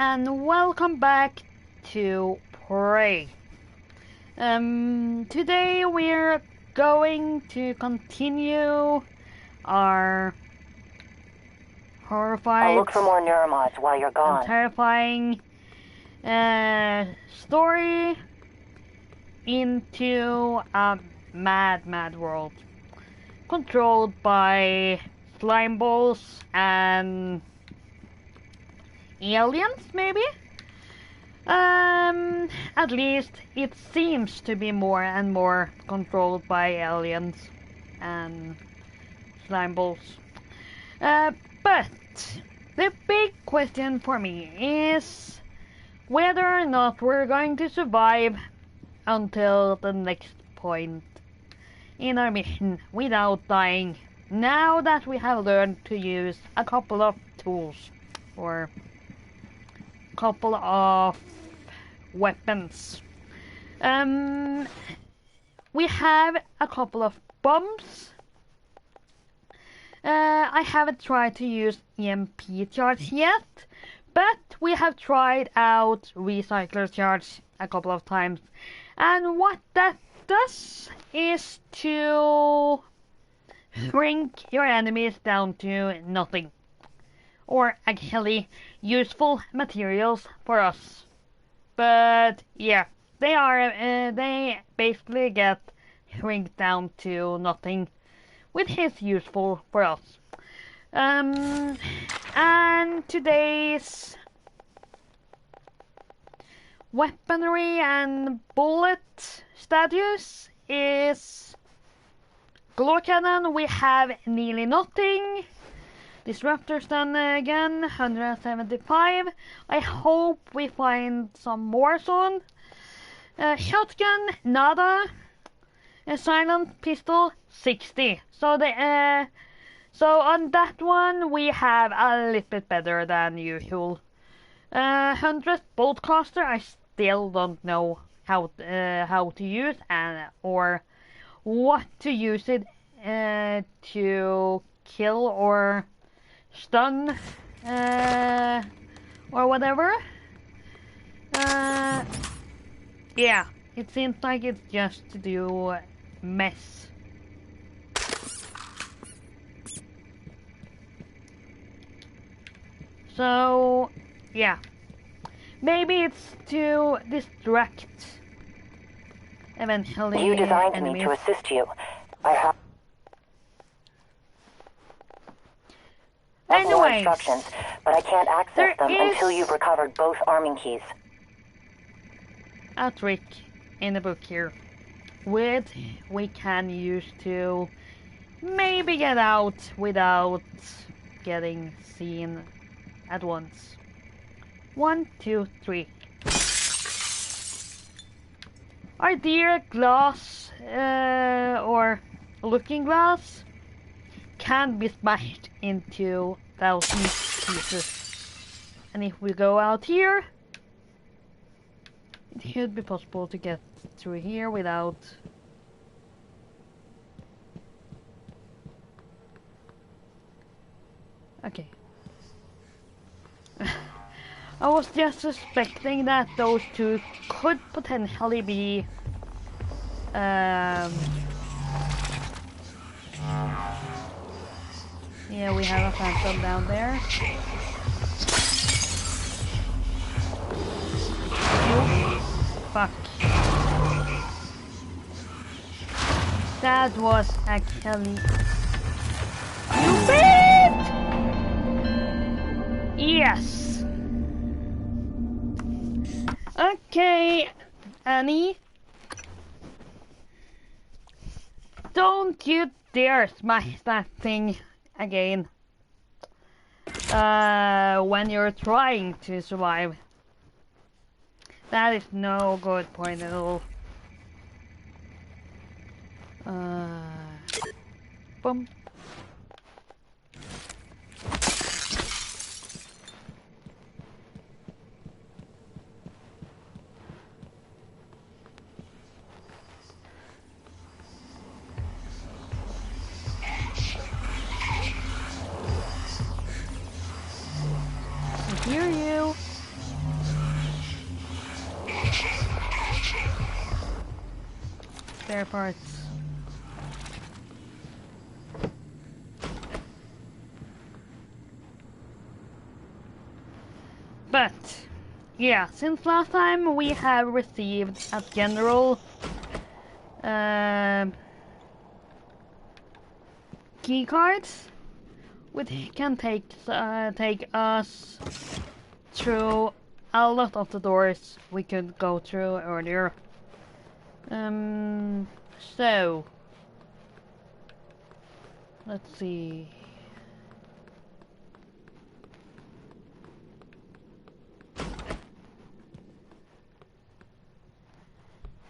and welcome back to Prey. Today we're going to continue our horrified, I'll look for more neuromods while you're gone. and terrifying story into a mad world controlled by slime balls and aliens, maybe? At least it seems to be more and more controlled by aliens and slime balls. But the big question for me is whether or not we're going to survive until the next point in our mission without dying, now that we have learned to use a couple of tools or couple of weapons. We have a couple of bombs. I haven't tried to use EMP charge yet, but we have tried out recycler charge a couple of times, and what that does is to shrink your enemies down to nothing, or actually useful materials for us. But yeah, they basically get shrink down to nothing, which is useful for us. And today's weaponry and bullet status is glow cannon. We have nearly nothing. Disruptors then again, 175. I hope we find some more soon. Shotgun, nada. A silent pistol, 60. So on that one we have a little bit better than usual. 100 boltcaster, I still don't know how to use or what to use it to kill or stun or whatever. Yeah, it seems like it's just to do mess. So yeah, maybe it's to distract eventually. You designed enemies. me to assist you. I have more Anyways, instructions, but I can't access them until you've recovered both arming keys. a trick in the book here, which we can use to maybe get out without getting seen at once. 1, 2, 3. Our dear glass or looking glass can be smashed into thousands of pieces, and if we go out here, it should be possible to get through here without okay. I was just suspecting that those two could potentially be yeah, we have a phantom down there. You fuck. That was actually stupid! Yes. Okay, Annie. Don't you dare smash that thing again when you're trying to survive. That is no good point at all. Boom. I hear you. spare parts. But yeah, since last time we have received a general key cards, which can take us through a lot of the doors we could go through earlier. So let's see.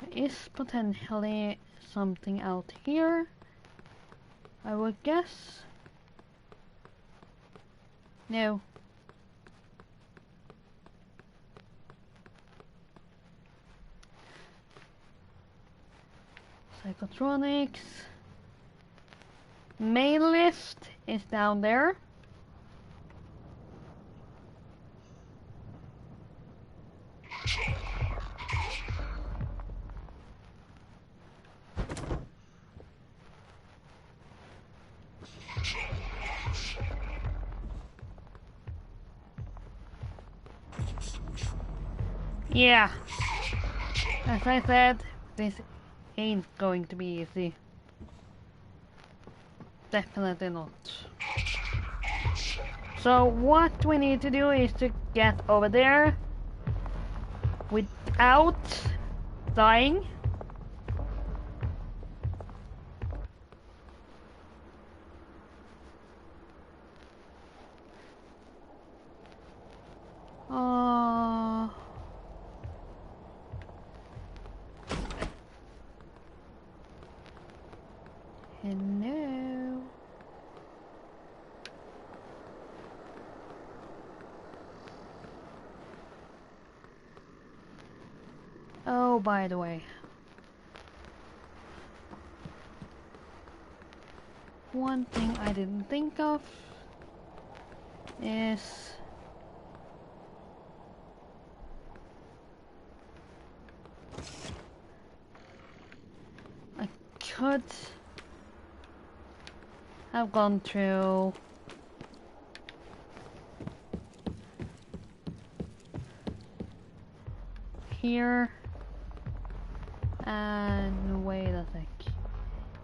There is potentially something out here, I would guess. No. Psychotronics. Main lift is down there. Yeah, as I said, this ain't going to be easy. Definitely not. So what we need to do is to get over there without dying. Hello. Oh, by the way, one thing I didn't think of is I could have gone through here and wait a sec.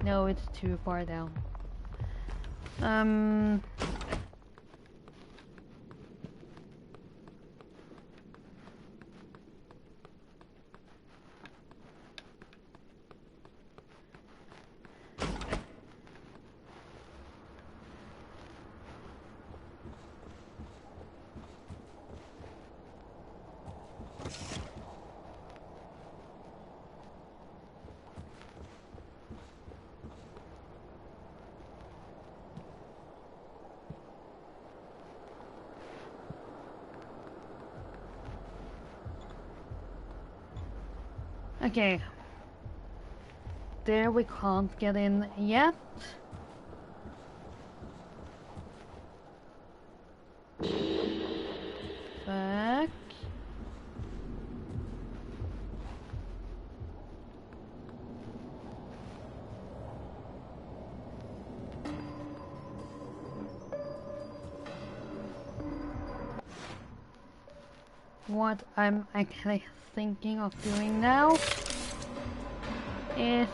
No, it's too far down. Okay. There we can't get in yet. Fuck. What I'm actually thinking of doing now is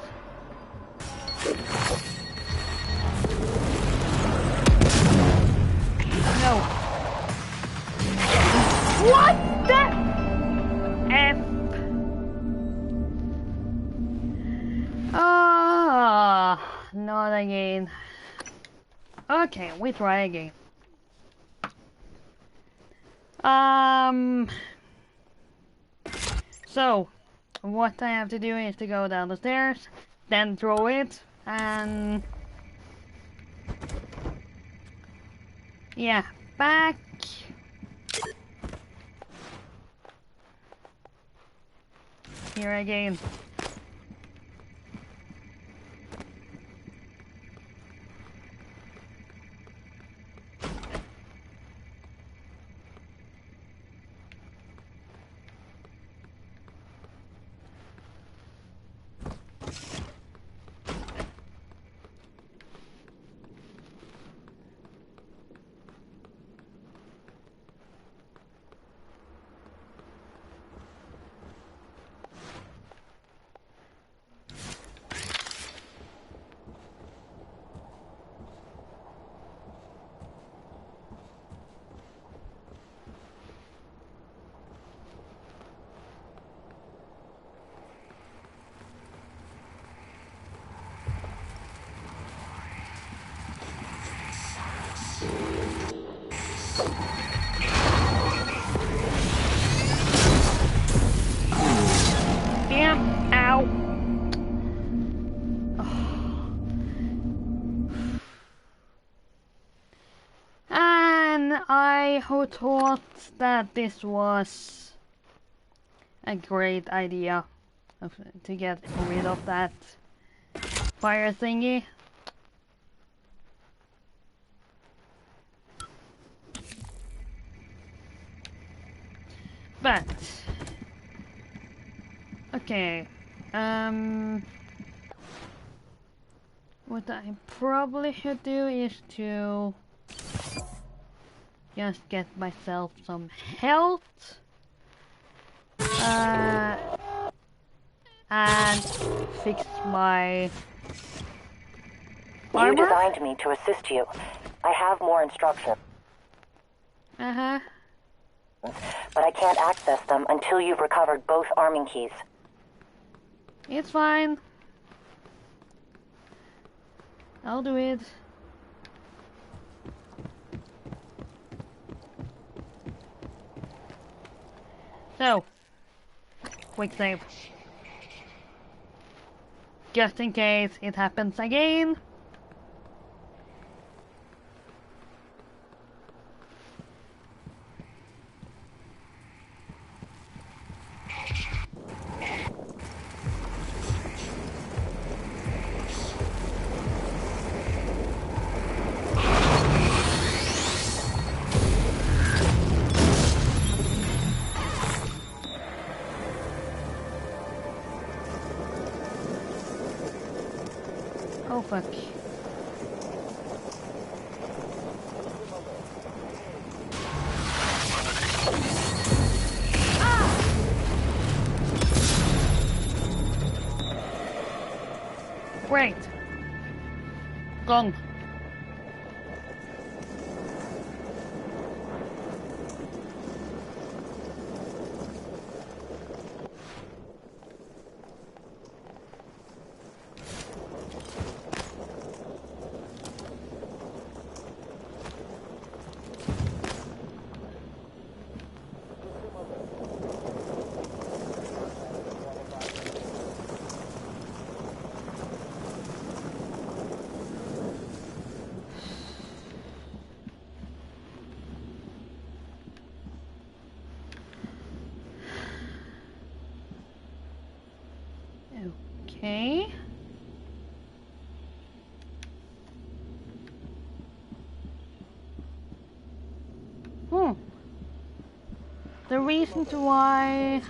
no. What the F? Ah, not again. Okay, we try again. So what I have to do is to go down the stairs, then throw it, and yeah, back. Here again. Damn, ow. And I thought that this was a great idea to get rid of that fire thingy. But okay, what I probably should do is to just get myself some health and fix my armor. You designed me to assist you. I have more instructions. Uh-huh. But I can't access them until you've recovered both arming keys. It's fine. I'll do it. So, quick save. Just in case it happens again. Oh fuck. Great. Gone. Okay. The reason why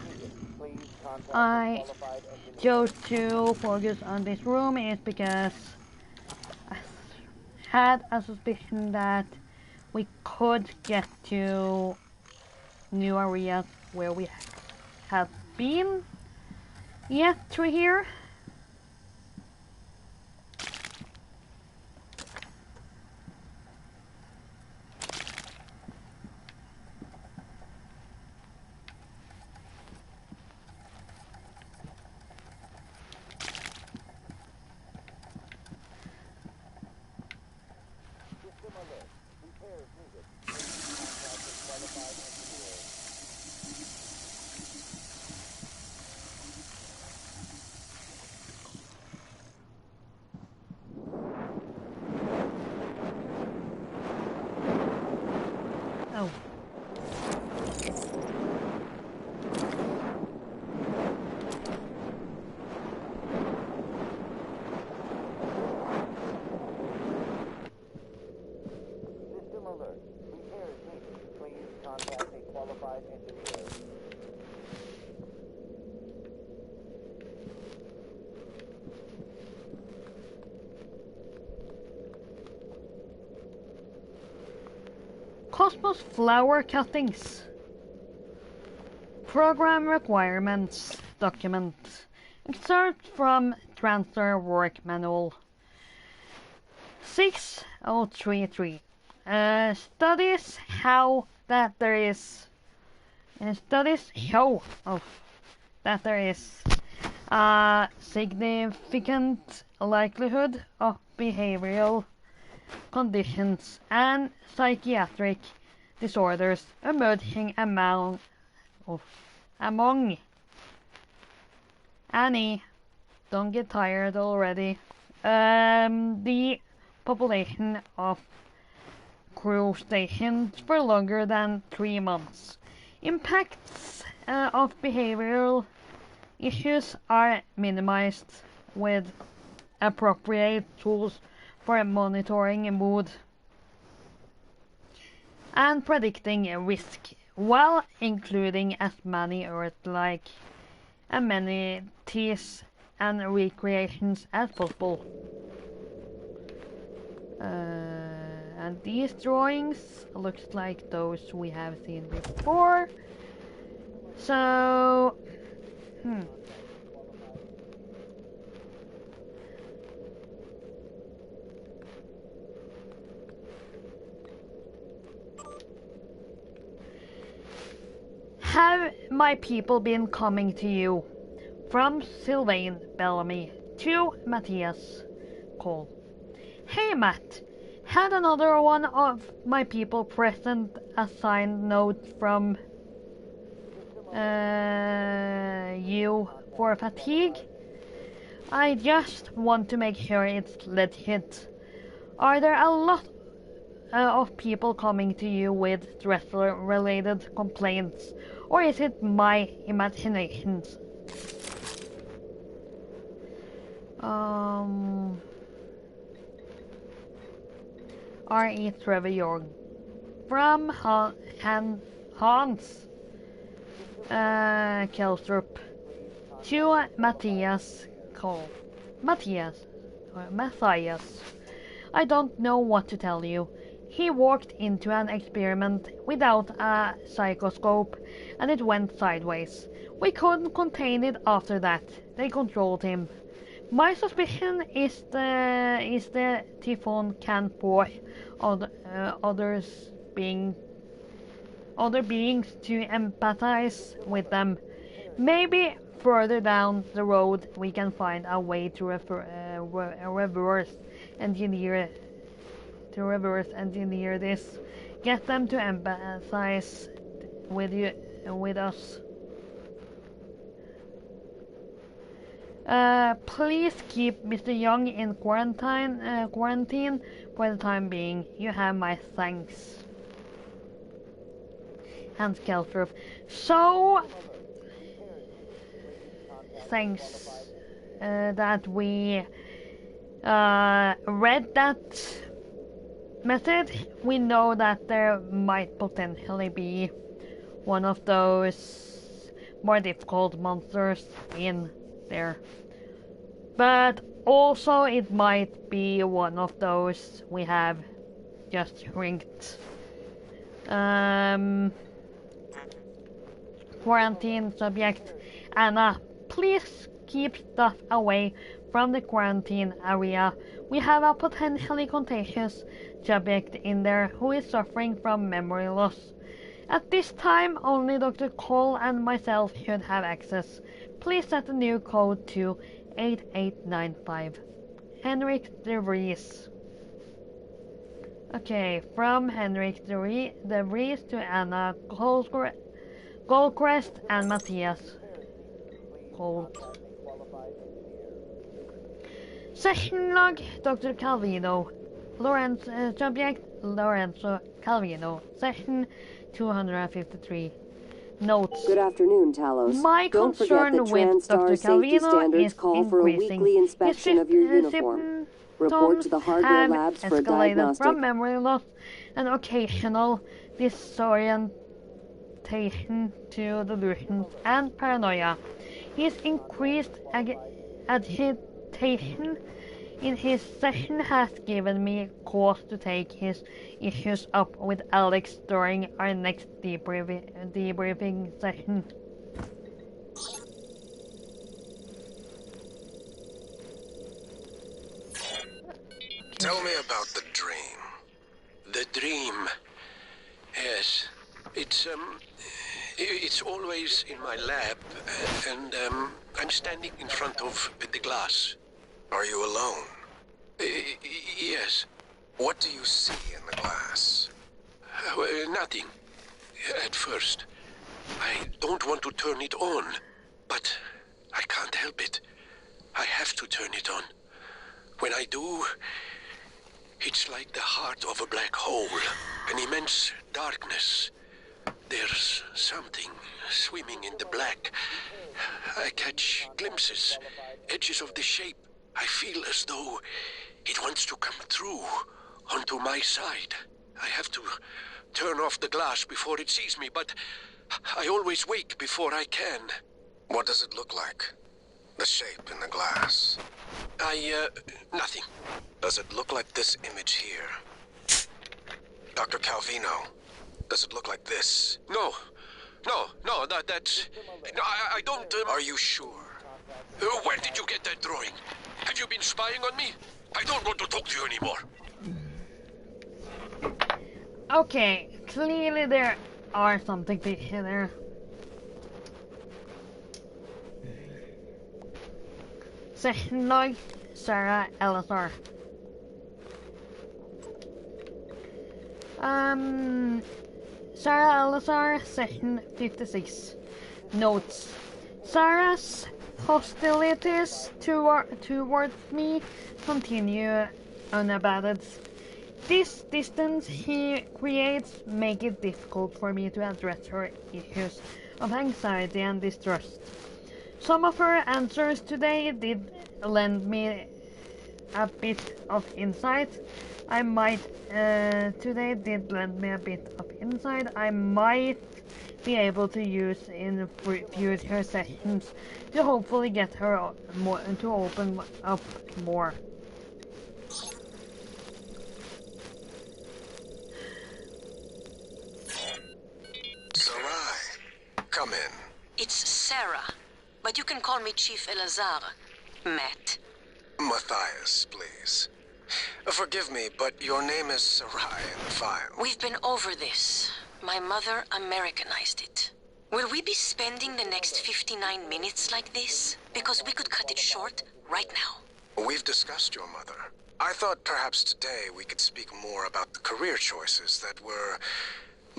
I chose to focus on this room is because I had a suspicion that we could get to new areas where we have been yet through here. Oh. System alert. Repair is needed. Please contact a qualified engineer. Cosmos flower cuttings. Program requirements document. Excerpt from transfer work manual. 6033. Studies how that there is studies show that there is a significant likelihood of behavioral conditions and psychiatric disorders emerging among Annie. Don't get tired already. The population of crew stations for longer than 3 months. Impacts of behavioral issues are minimized with appropriate tools for monitoring mood and predicting risk, while including as many Earth-like amenities and recreations as possible. And these drawings looks like those we have seen before. So, have my people been coming to you? From Sylvain Bellamy to Matthias Cole. Hey Matt, had another one of my people present a signed note from you for fatigue? I just want to make sure it's legit. Are there a lot of people coming to you with stress-related complaints, or is it my imaginations? R.E. Treviorg from Hans Kelstrup to Matthias Cole. Matthias. I don't know what to tell you. He walked into an experiment without a psychoscope and it went sideways. We couldn't contain it after that. They controlled him. My suspicion is the Typhon can force other beings to empathize with them. Maybe further down the road we can find a way to reverse engineer this. Get them to empathize with us. Please keep Mr. Young in quarantine for the time being. You have my thanks. Hans Keltrup. So, thanks that we read that message. We know that there might potentially be one of those more difficult monsters in there. But also it might be one of those we have just ranked. Quarantine subject. Anna, please keep stuff away from the quarantine area. We have a potentially contagious subject in there who is suffering from memory loss. At this time, only Dr. Cole and myself should have access. Please set the new code to 8895. Henrik de Vries. Okay, from Henrik de Vries to Anna Goldcrest and Matthias Cole. Session log, Dr. Calvino. Subject, Lorenzo Calvino. Session 253. Notes. Good afternoon, Talos. My Don't forget concern that with Dr. TranStar safety Calvino standards is call for a increasing. weekly inspection of your uniform. Report to the hardware labs for a escalated diagnostic. from memory loss and occasional disorientation to delusions and paranoia. His increased agitation in his session has given me cause to take his issues up with Alex during our next debriefing session. Tell me about the dream. The dream. Yes. It's always in my lab, and I'm standing in front of the glass. Are you alone? Yes. What do you see in the glass? Nothing. At first. I don't want to turn it on, but I can't help it. I have to turn it on. When I do, it's like the heart of a black hole, an immense darkness. There's something swimming in the black. I catch glimpses, edges of the shape. I feel as though it wants to come through onto my side. I have to turn off the glass before it sees me, but I always wake before I can. What does it look like? The shape in the glass? Nothing. Does it look like this image here? Dr. Calvino, does it look like this? No, that's... No, I don't... Are you sure? Where did you get that drawing? Have you been spying on me? I don't want to talk to you anymore. Okay, clearly there are something to hear there. Session log, Sarah LSR. Sarah LSR, session 56. Notes. Sarah's hostilities towards me continue unabated. This distance he creates make it difficult for me to address her issues of anxiety and distrust. Some of her answers today did lend me a bit of insight. I might be able to use in future sessions to hopefully get her to open up more. Sarai, come in. It's Sarah, but you can call me Chief Elazar. Matt. Matthias, please. Forgive me, but your name is Sarai in the file. We've been over this. My mother Americanized it. Will we be spending the next 59 minutes like this? Because we could cut it short right now. We've discussed your mother. I thought perhaps today we could speak more about the career choices that were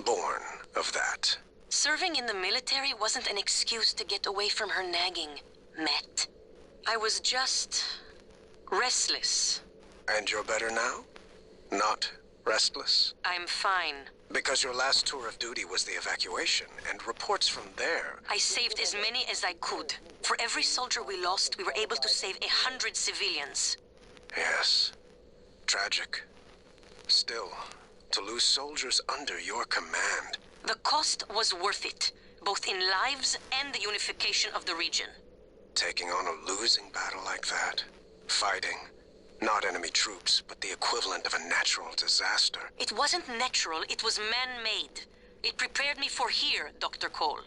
born of that. Serving in the military wasn't an excuse to get away from her nagging, Matt. I was just restless. And you're better now? Not restless? I'm fine. Because your last tour of duty was the evacuation, and reports from there... I saved as many as I could. For every soldier we lost, we were able to save 100 civilians. Yes. Tragic. Still, to lose soldiers under your command... The cost was worth it, both in lives and the unification of the region. Taking on a losing battle like that, fighting, not enemy troops, but the equivalent of a natural disaster. It wasn't natural, it was man-made. It prepared me for here, Dr. Cole.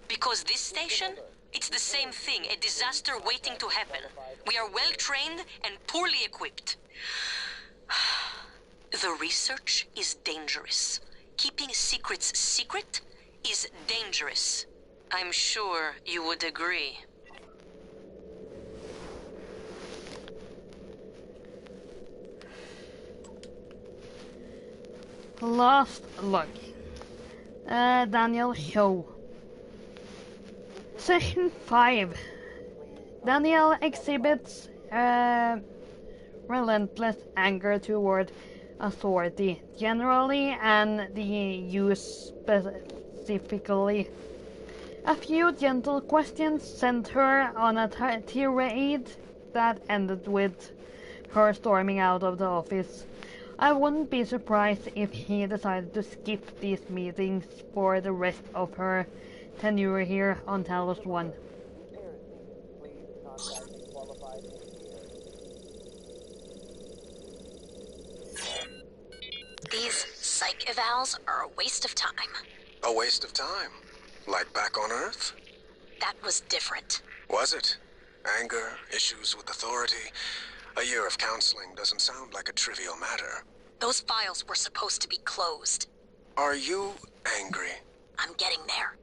Because this station, it's the same thing, a disaster waiting to happen. We are well-trained and poorly equipped. The research is dangerous. Keeping secrets secret is dangerous. I'm sure you would agree. Last look. Daniel Show. Session 5. Daniel exhibits relentless anger toward authority generally and the use specifically. A few gentle questions sent her on a tirade that ended with her storming out of the office. I wouldn't be surprised if he decided to skip these meetings for the rest of her tenure here on Talos 1. These psych evals are a waste of time. A waste of time? Like back on Earth? That was different. Was it? Anger, issues with authority. A year of counseling doesn't sound like a trivial matter. Those files were supposed to be closed. Are you angry? I'm getting there.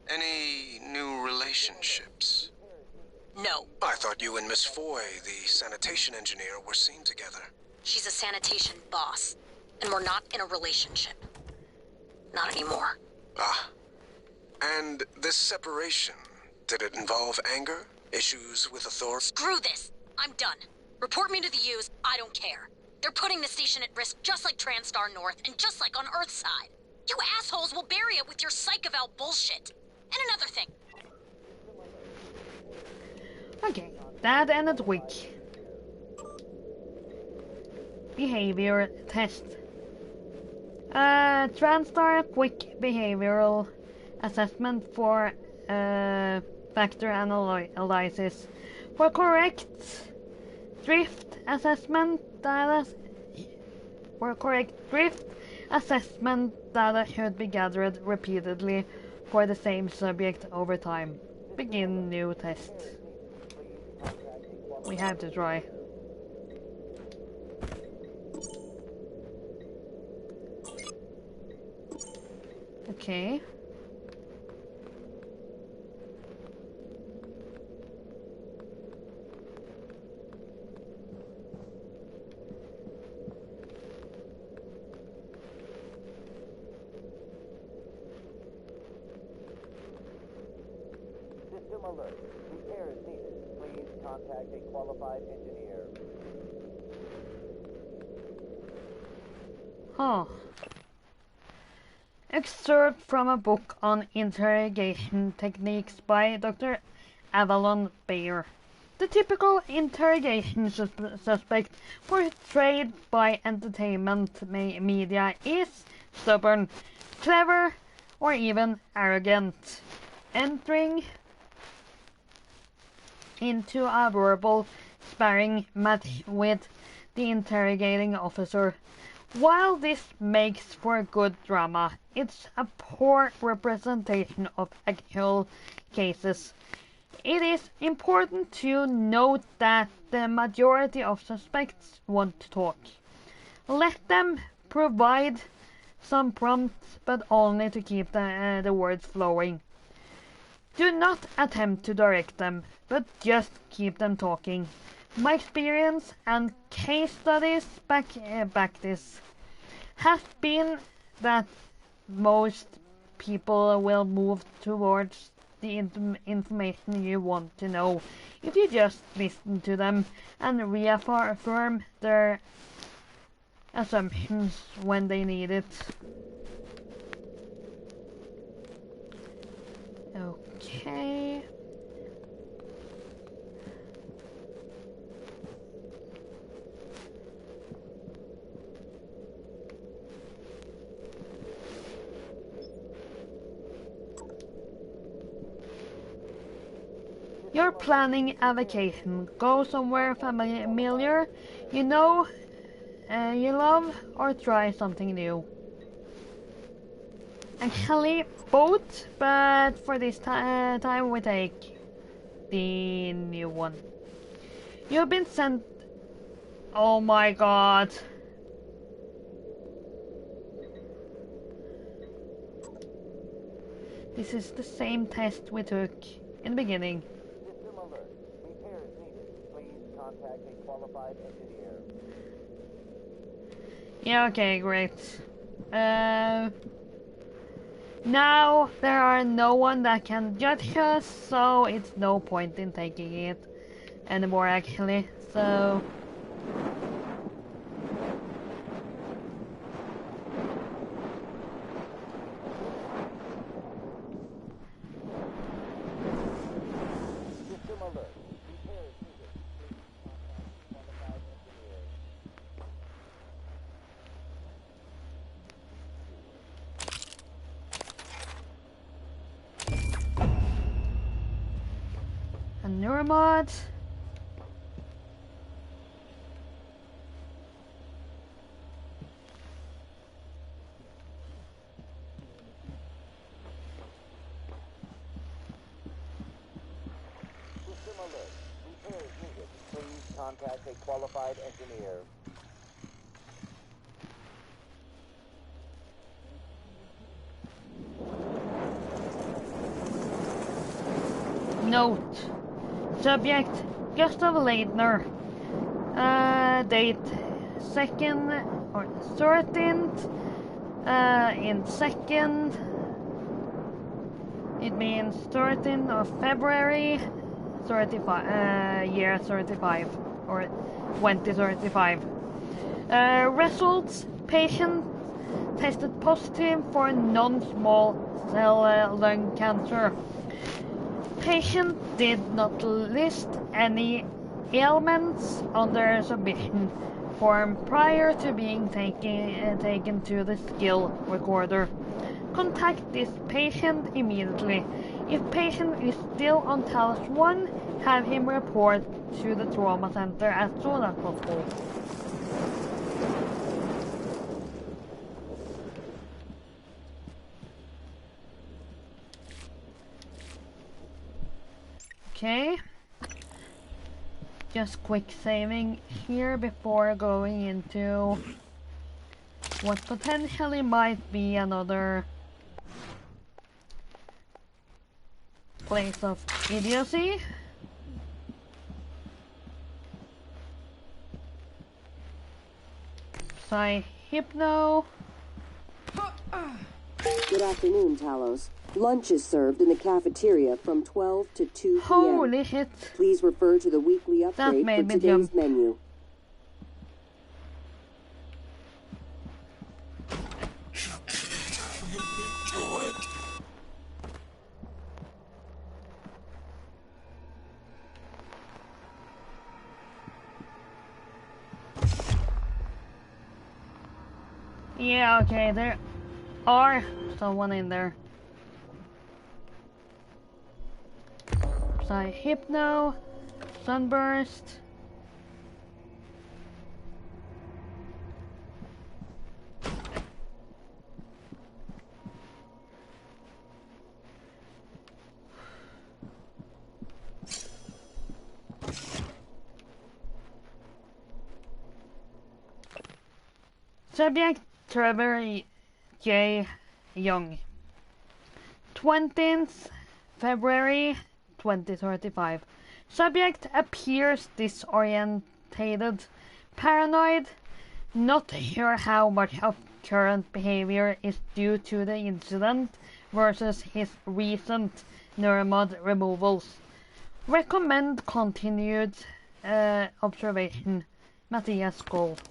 Any new relationships? No. I thought you and Miss Foy, the sanitation engineer, were seen together. She's a sanitation boss, and we're not in a relationship. Not anymore. Ah. And this separation, did it involve anger? Issues with authority? Screw this! I'm done. Report me to the U's, I don't care. They're putting the station at risk just like TranStar North and just like on Earthside. You assholes will bury it with your psych-eval bullshit. And another thing. Okay, that ended quick. Behavior test. TranStar quick behavioral assessment for factor analysis. For correct drift assessment data should be gathered repeatedly for the same subject over time. Begin new test. We have to try. Okay. System alert. Repair is needed. Please contact a qualified engineer. Huh. Excerpt from a book on interrogation techniques by Dr. Avalon Bayer. The typical interrogation suspect portrayed by entertainment media is stubborn, clever, or even arrogant, entering into a verbal sparring match with the interrogating officer. While this makes for good drama, it's a poor representation of actual cases. It is important to note that the majority of suspects want to talk. Let them provide some prompts, but only to keep the words flowing. Do not attempt to direct them, but just keep them talking. My experience and case studies back this has been that most people will move towards the information you want to know if you just listen to them and reaffirm their assumptions when they need it. Okay. You're planning a vacation. Go somewhere familiar, you know, you love, or try something new. Actually, both, but for this time we take the new one. You've been sent... Oh my god. This is the same test we took in the beginning. System alert. Repair is needed. Please contact a qualified engineer. Yeah, okay, great. Now there are no one that can judge us, so it's no point in taking it anymore actually, so... System alert. Repair is needed. Please contact a qualified engineer. A neuromod. System alert. Repair is needed. Please contact a qualified engineer. Note. Subject Gustav Leitner. Date 2nd or 13th In second, it means 13th of February, 35, year 35, or 2035. Results: patient tested positive for non-small cell lung cancer. Patient did not list any ailments on their submission form prior to being taken to the skill recorder. Contact this patient immediately. If patient is still on Talos 1, have him report to the trauma center as soon as possible. Okay. Just quick saving here before going into what potentially might be another place of idiocy. Hypno. Good afternoon, Talos. Lunch is served in the cafeteria from 12 to 2 p.m. Holy shit. Please refer to the weekly upgrade for today's jump. menu. Yeah, okay, there are someone in there. Hypno, Sunburst. Subject Trevor J. Young. 20th February 2035. Subject appears disorientated, paranoid, not sure how much of current behavior is due to the incident versus his recent neuromod removals. Recommend continued observation. Matthias Gold.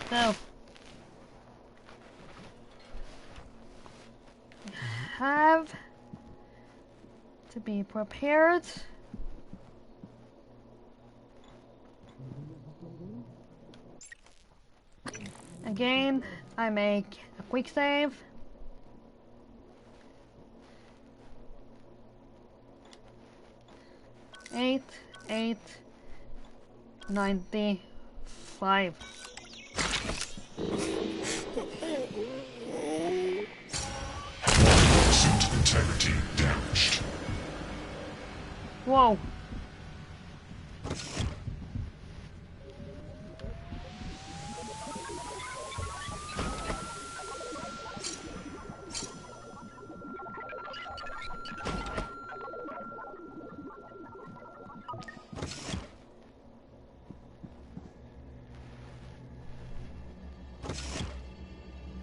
So, have to be prepared. Again, I make a quick save. Eight, 95. Integrity damaged. Whoa.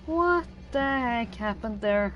What the heck happened there?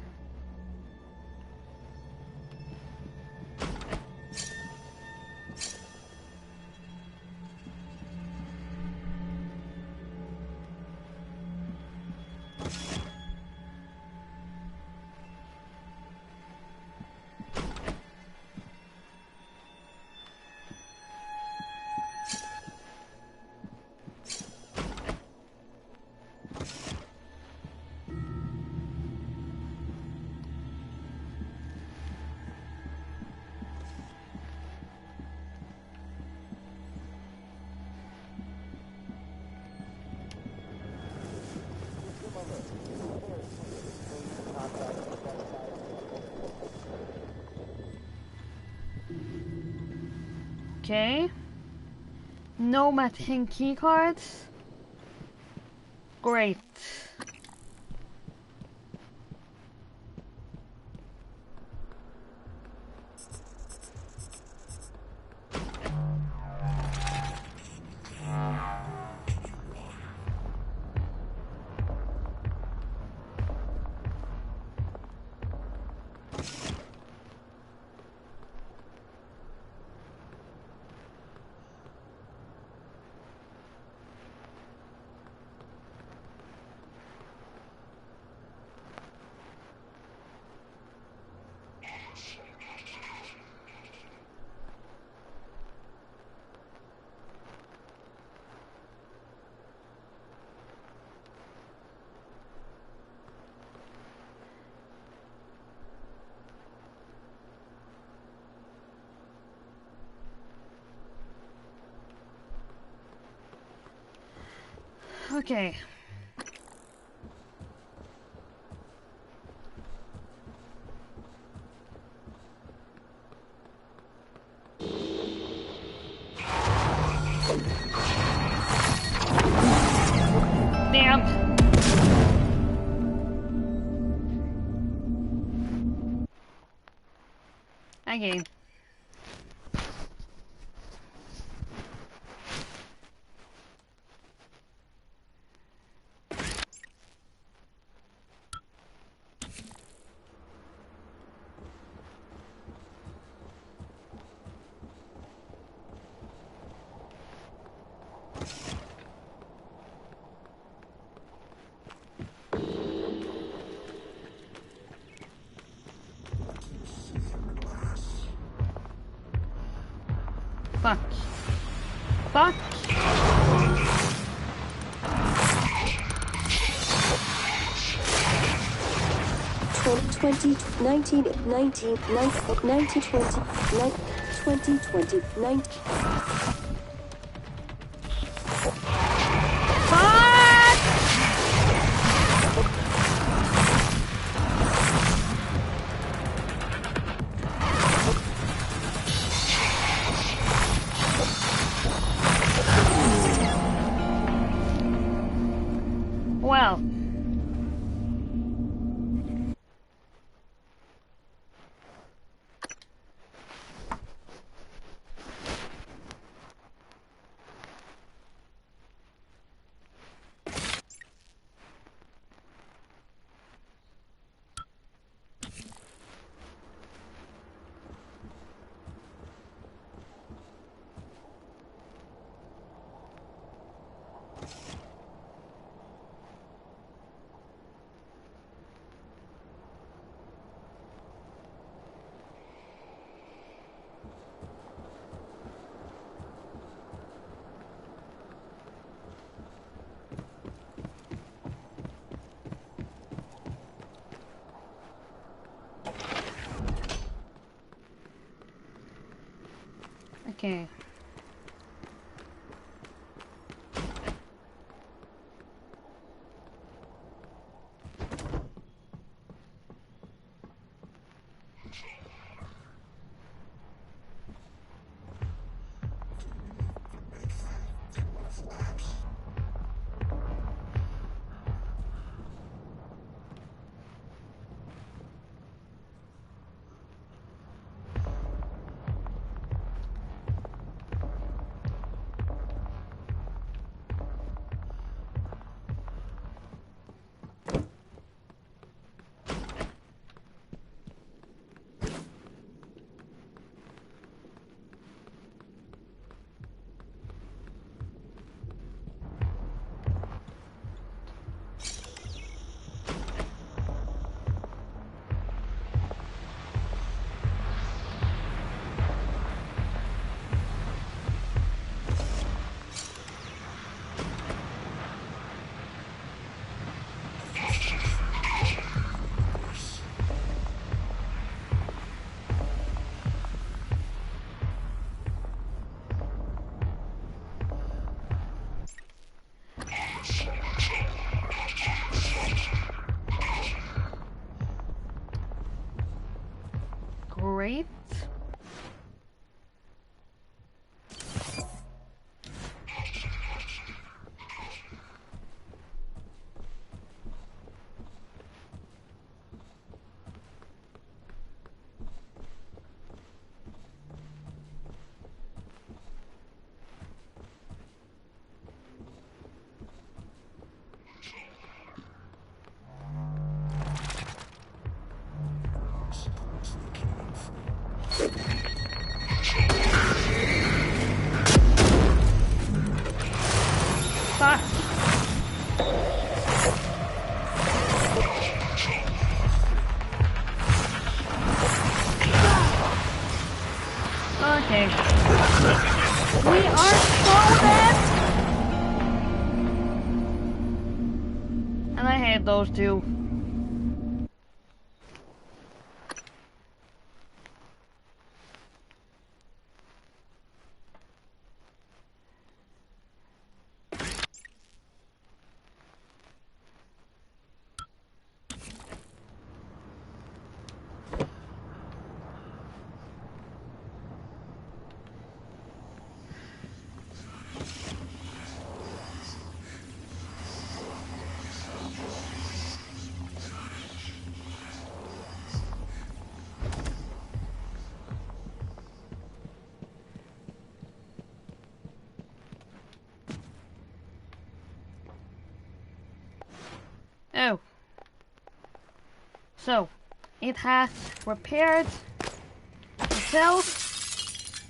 Okay. No matching keycards. Great. Okay. Damn. Okay. Fuck. Fuck. Twenty 19 19 19 20 20 20 19. Well. Okay. Great. Fuck. Okay. We are so dead! And I hate those two. So, it has repaired itself.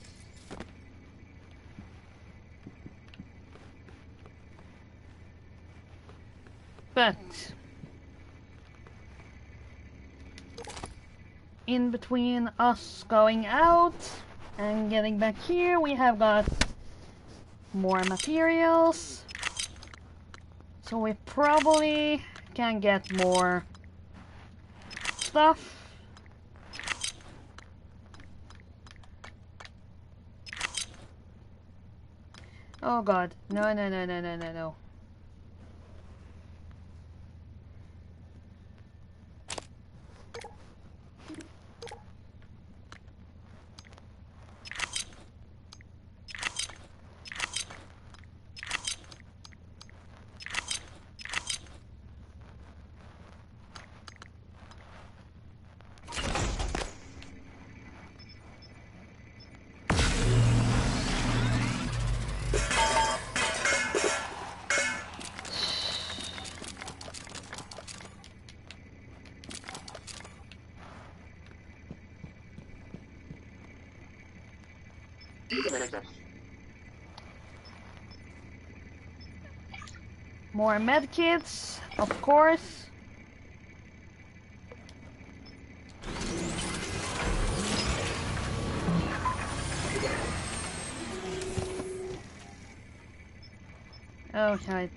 But in between us going out and getting back here, we have got more materials. So we probably can get more stuff. Oh god, no, no, no, no, no, no, no. More medkits, of course. Oh, right.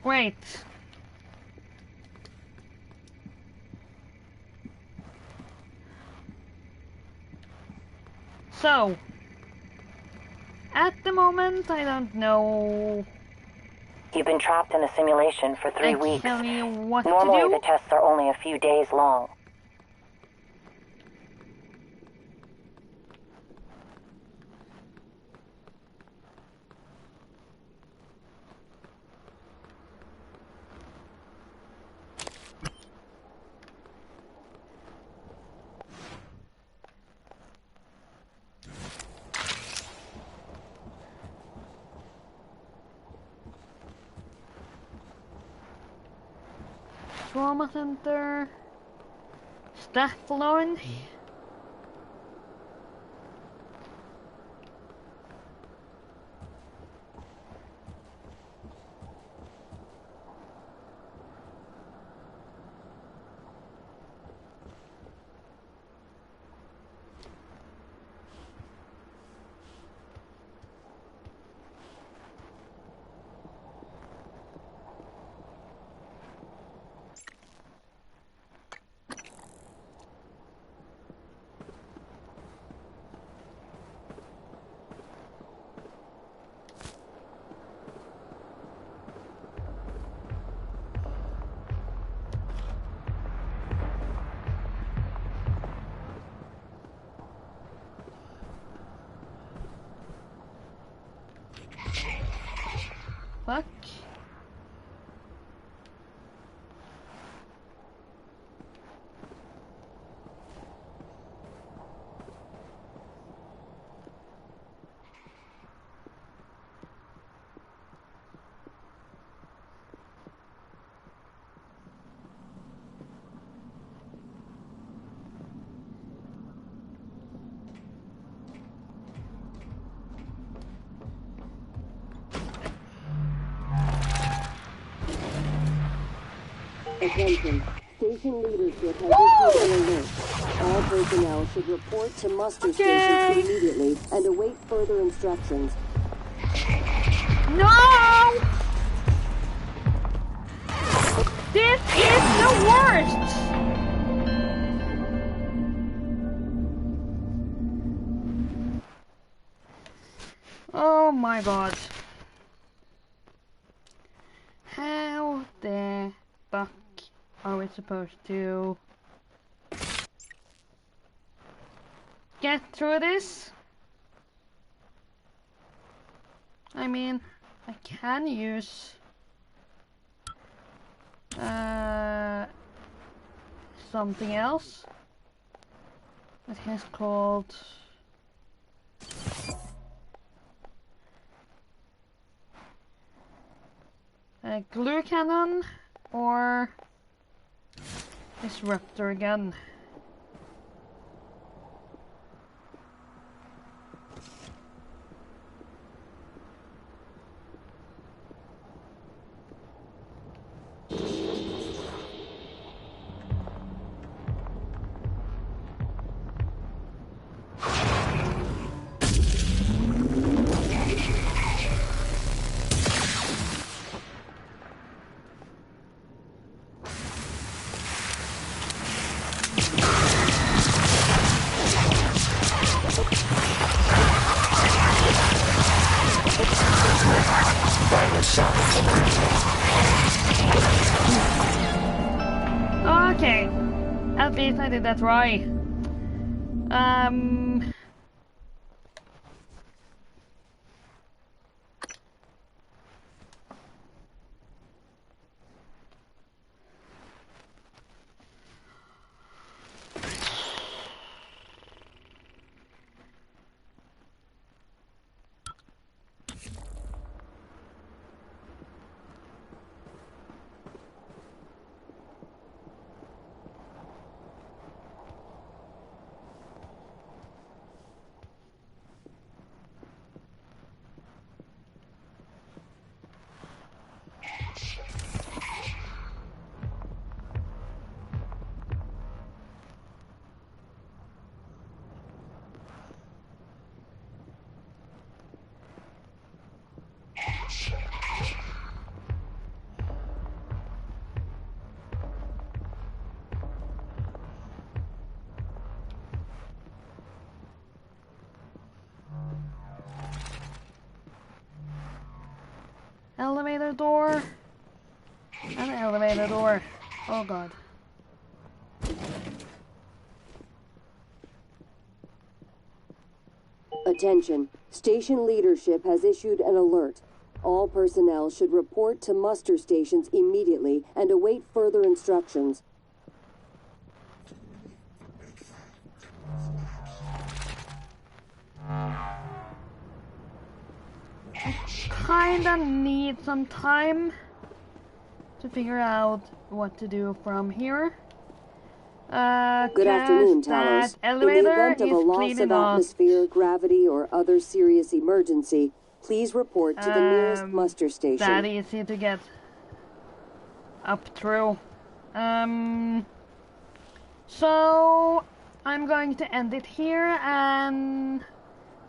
Great. So, at the moment, I don't know You've been trapped in a simulation for 3 weeks. actually what Normally, to do. the tests are only a few days long. Trauma center. Staff alone. Fuck. Attention. Station leadership has issued an alert. All personnel should report to muster stations immediately and await further instructions. No! This is the worst! Oh my god. How the fuck are we supposed to get through this? I mean, I can use something else. It is called a glue cannon. or disruptor again. Okay, at least I did that right. Elevator door. An elevator door. Oh god. Attention. Station leadership has issued an alert. All personnel should report to muster stations immediately and await further instructions. Kinda need some time to figure out what to do from here. Good afternoon, Talos. In the event of a loss of atmosphere, gravity, or other serious emergency, please report to the nearest muster station. That easy to get up through. So I'm going to end it here and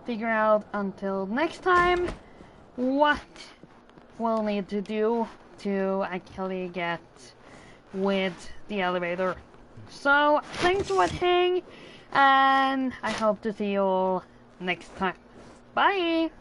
figure out until next time what we'll need to do to actually get with the elevator. So thanks for watching, and I hope to see you all next time. Bye!